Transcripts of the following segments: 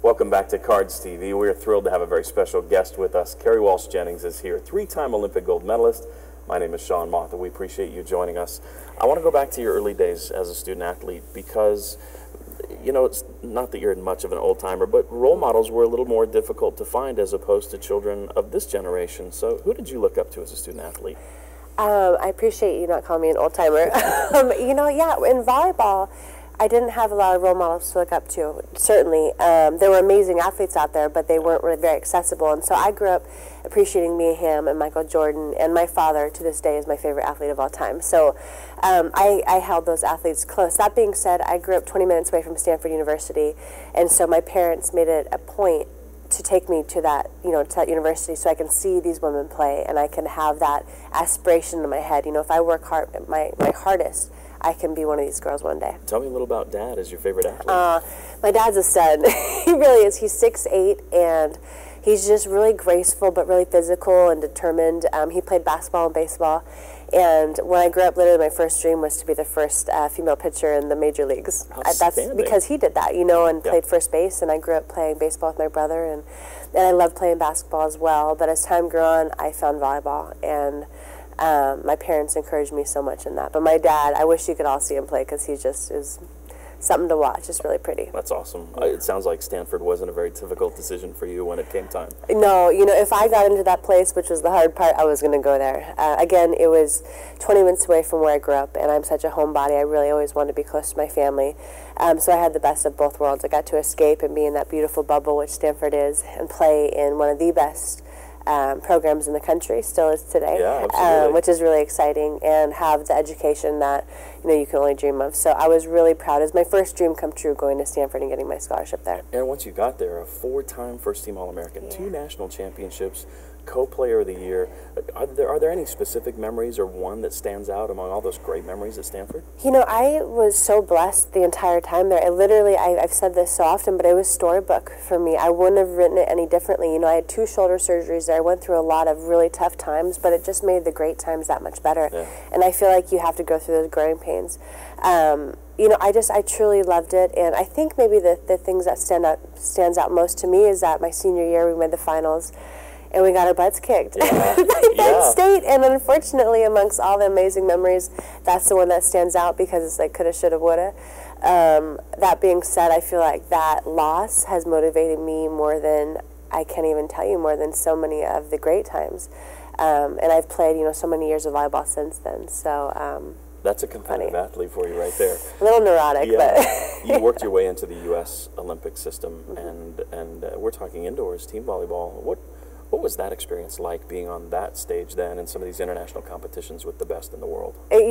Welcome back to Cards TV. We're thrilled to have a very special guest with us. Kerri Walsh Jennings is here, three-time Olympic gold medalist. My name is Sean Motha. We appreciate you joining us. I want to go back to your early days as a student athlete because, you know, it's not that you're much of an old-timer, but role models were a little more difficult to find as opposed to children of this generation. So who did you look up to as a student athlete? I appreciate you not calling me an old-timer. You know, yeah, in volleyball, I didn't have a lot of role models to look up to, certainly. There were amazing athletes out there, but they weren't really very accessible. And so I grew up appreciating Mia Hamm and Michael Jordan, and my father, to this day, is my favorite athlete of all time. So I held those athletes close. That being said, I grew up 20 minutes away from Stanford University, and so my parents made it a point to take me to that, to that university so I can see these women play, and I can have that aspiration in my head. You know, if I work hard, my hardest, I can be one of these girls one day. Tell me a little about Dad as your favorite athlete. My dad's a stud. He really is. He's 6'8", and he's just really graceful but really physical and determined. He played basketball and baseball, and when I grew up, literally my first dream was to be the first female pitcher in the major leagues. That's because he did that, and played first base, and I grew up playing baseball with my brother, and I loved playing basketball as well. But as time grew on, I found volleyball, and my parents encouraged me so much in that. But my dad, I wish you could all see him play because he just is something to watch. Just really pretty. That's awesome. It sounds like Stanford wasn't a very difficult decision for you when it came time. No, if I got into that place, which was the hard part, I was going to go there. Again, it was 20 minutes away from where I grew up, and I'm such a homebody. I really always wanted to be close to my family. So I had the best of both worlds. I got to escape and be in that beautiful bubble, which Stanford is, and play in one of the best programs in the country, still is today, which is really exciting, and have the education that you can only dream of. So I was really proud. It was my first dream come true, going to Stanford and getting my scholarship there. And once you got there, a 4-time first-team All-American, 2 national championships, co-player of the year. Are there any specific memories or one that stands out among all those great memories at Stanford? I was so blessed the entire time there. I've said this so often, but it was storybook for me. I wouldn't have written it any differently. I had 2 shoulder surgeries there. I went through a lot of really tough times, but it just made the great times that much better. Yeah. And I feel like you have to go through those growing pains. I truly loved it, and I think maybe the things that stands out most to me is that my senior year we made the finals, and we got our butts kicked by Penn State. And unfortunately, amongst all the amazing memories, that's the one that stands out because it's like coulda, shoulda, woulda. That being said, I feel like that loss has motivated me more than I can't even tell you, more than so many of the great times. And I've played, so many years of volleyball since then. So that's a competitive athlete for you right there. A little neurotic, but you worked your way into the U.S. Olympic system, and we're talking indoors team volleyball. What was that experience like, being on that stage then in some of these international competitions with the best in the world? It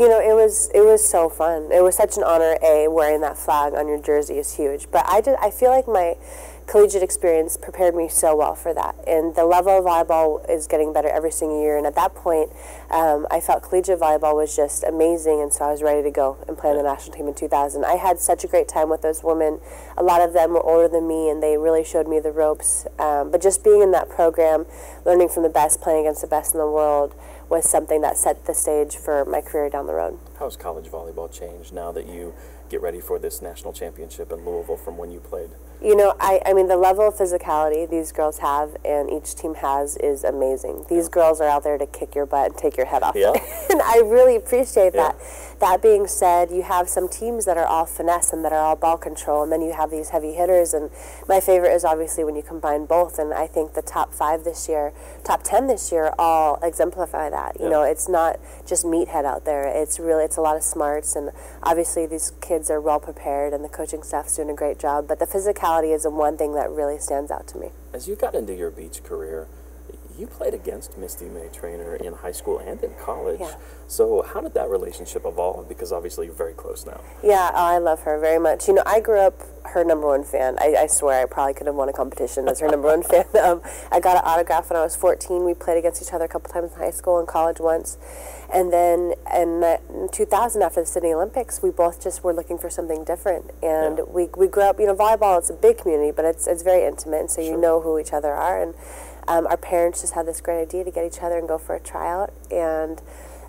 was so fun. It was such an honor. Wearing that flag on your jersey is huge. But I feel like my collegiate experience prepared me so well for that. And the level of volleyball is getting better every single year. And at that point, I felt collegiate volleyball was just amazing. And so I was ready to go and play on the national team in 2000. I had such a great time with those women. A lot of them were older than me, and they really showed me the ropes. But just being in that program, learning from the best, playing against the best in the world, was something that set the stage for my career down the road. How's college volleyball changed now that you get ready for this national championship in Louisville from when you played? I mean, the level of physicality these girls have and each team has is amazing. These girls are out there to kick your butt and take your head off. Yeah. And I really appreciate that. That being said, you have some teams that are all finesse and that are all ball control, and then you have these heavy hitters, and my favorite is obviously when you combine both, and I think the top 10 this year all exemplify that. It's not just meathead out there. It's a lot of smarts, and obviously these kids are well prepared, and the coaching staff's doing a great job, but the physicality is the one thing that really stands out to me. As you got into your beach career, you played against Misty May Traynor in high school and in college. Yeah. So how did that relationship evolve? Because obviously you're very close now. Yeah, I love her very much. I grew up her #1 fan. I swear I probably could have won a competition as her #1 fan. I got an autograph when I was 14. We played against each other a couple times in high school and college once. And then in 2000, after the Sydney Olympics, we both just were looking for something different. And we grew up, volleyball, it's a big community, but it's very intimate, and so you know who each other are. And our parents just had this great idea to get each other and go for a tryout. And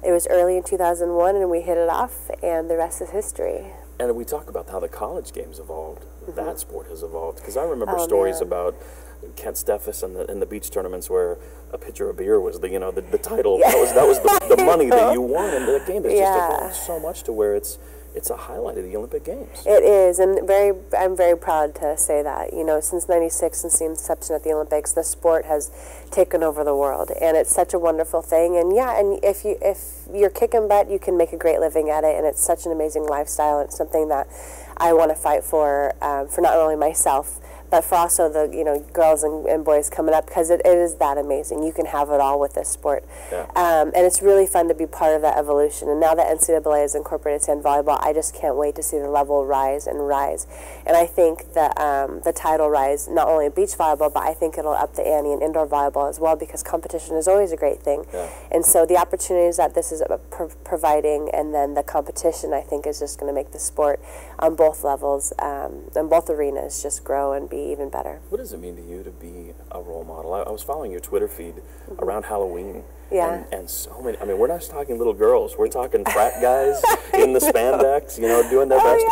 it was early in 2001, and we hit it off, and the rest is history. And we talk about how the college game's evolved. that sport has evolved. Because I remember stories about Kent Steffes and the beach tournaments where a pitcher of beer was the title. Yeah. That was the money that you won, and the game has just evolved so much to where it's a highlight of the Olympic Games. It is, and I'm very proud to say that. Since '96, since the inception at the Olympics, the sport has taken over the world, and it's such a wonderful thing. And and if you're kicking butt, you can make a great living at it, and it's such an amazing lifestyle. And it's something that I want to fight for not only myself, but for also the girls and boys coming up, because it is that amazing. You can have it all with this sport, and it's really fun to be part of that evolution. And now that NCAA has incorporated sand volleyball, I just can't wait to see the level rise and rise. And I think that the title rise not only in beach volleyball, but I think it'll up the ante in indoor volleyball as well, because competition is always a great thing. And so the opportunities that this is providing, and then the competition, I think, is just going to make the sport on both levels, and both arenas, just grow and be even better. What does it mean to you to be a role model? I was following your Twitter feed around Halloween. And so many, we're not just talking little girls, we're talking frat guys in the spandex, doing their best.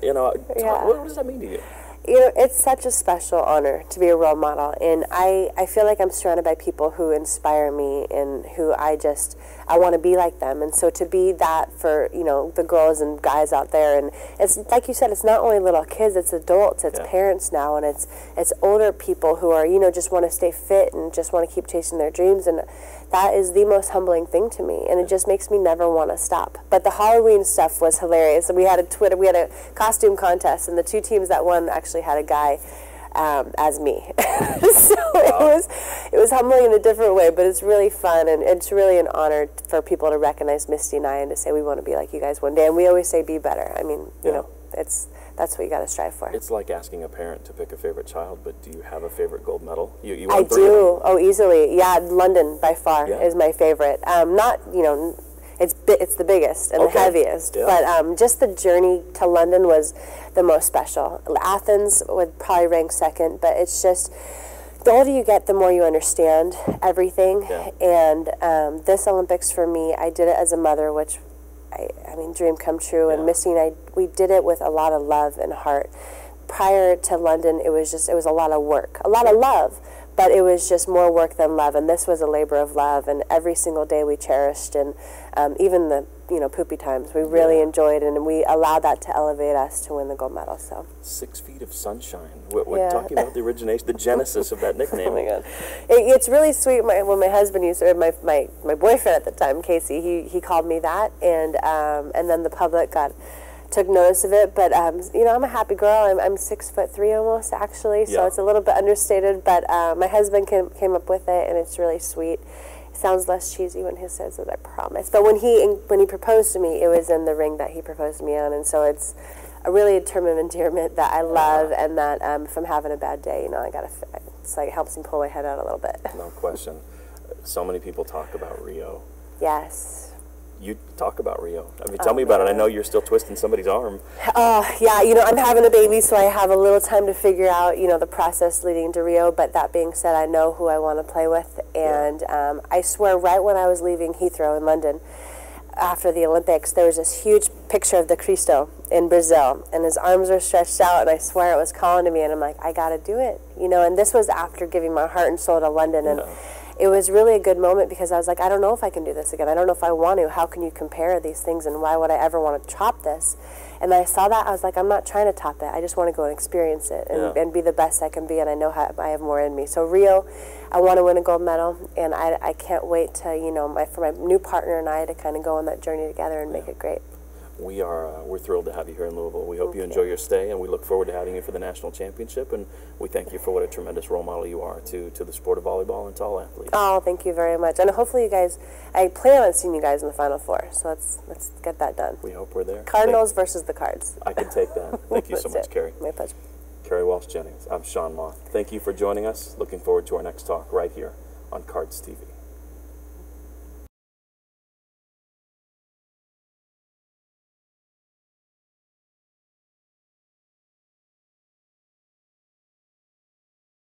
What does that mean to you? It's such a special honor to be a role model, and I feel like I'm surrounded by people who inspire me and who I want to be like them. And so to be that for, the girls and guys out there, and it's like you said, it's not only little kids, it's adults, it's parents now, and it's older people who are, just want to stay fit and just want to keep chasing their dreams, and that is the most humbling thing to me, and it just makes me never want to stop. But the Halloween stuff was hilarious. We had a costume contest, and the two teams that won actually had a guy as me. So it was humbling in a different way, but it's really fun, and it's really an honor for people to recognize Misty and I, and to say we want to be like you guys one day. And we always say be better. That's what you got to strive for. It's like asking a parent to pick a favorite child, but do you have a favorite gold medal? You I do. Oh, easily. Yeah, London by far is my favorite. It's the biggest and the heaviest, but just the journey to London was the most special. Athens would probably rank second, but it's just, the older you get, the more you understand everything. And this Olympics for me, I did it as a mother, which dream come true. And Missy and I, we did it with a lot of love and heart. Prior to London, it was a lot of work, a lot of love, but it was just more work than love. And this was a labor of love, and every single day we cherished, and even the poopy times we really enjoyed, and we allowed that to elevate us to win the gold medal. So 6 feet of sunshine. We're talking about the origination, the genesis of that nickname. Oh my God, it's really sweet. When my husband used to, my boyfriend at the time, Casey, he called me that, and then the public took notice of it. But I'm a happy girl. I'm 6'3" almost, actually, so it's a little bit understated. But my husband came up with it, and it's really sweet. It sounds less cheesy when he says it, I promise. But when he proposed to me, it was in the ring that he proposed to me on, and so it's a term of endearment that I love, and that if I'm having a bad day, it's like it helps me pull my head out a little bit. No question. So many people talk about Rio. Yes. You talk about Rio. Tell me about it. I know you're still twisting somebody's arm. Yeah, I'm having a baby, so I have a little time to figure out, the process leading to Rio. But that being said, I know who I want to play with. And I swear, right when I was leaving Heathrow in London, after the Olympics, there was this huge picture of the Cristo in Brazil, and his arms were stretched out, and I swear it was calling to me, and I'm like, I got to do it. And this was after giving my heart and soul to London, and it was really a good moment, because I was like, I don't know if I can do this again. I don't know if I want to. How can you compare these things, and why would I ever want to top this? And I saw that, I was like, I'm not trying to top it. I just want to go and experience it and be the best I can be, and I know I have more in me. So Rio, I want to win a gold medal, and I can't wait to, for my new partner and I to kind of go on that journey together and make it great. We're thrilled to have you here in Louisville. We hope you enjoy your stay, and we look forward to having you for the national championship, and we thank you for what a tremendous role model you are to the sport of volleyball and to all athletes. Oh, thank you very much. And hopefully you guys, I plan on seeing you guys in the Final Four, so let's get that done. We hope we're there. Cardinals versus the Cards. I can take that. Thank you so much, Kerri. My pleasure. Kerri Walsh Jennings. I'm Sean Moth. Thank you for joining us. Looking forward to our next talk right here on CardsTV.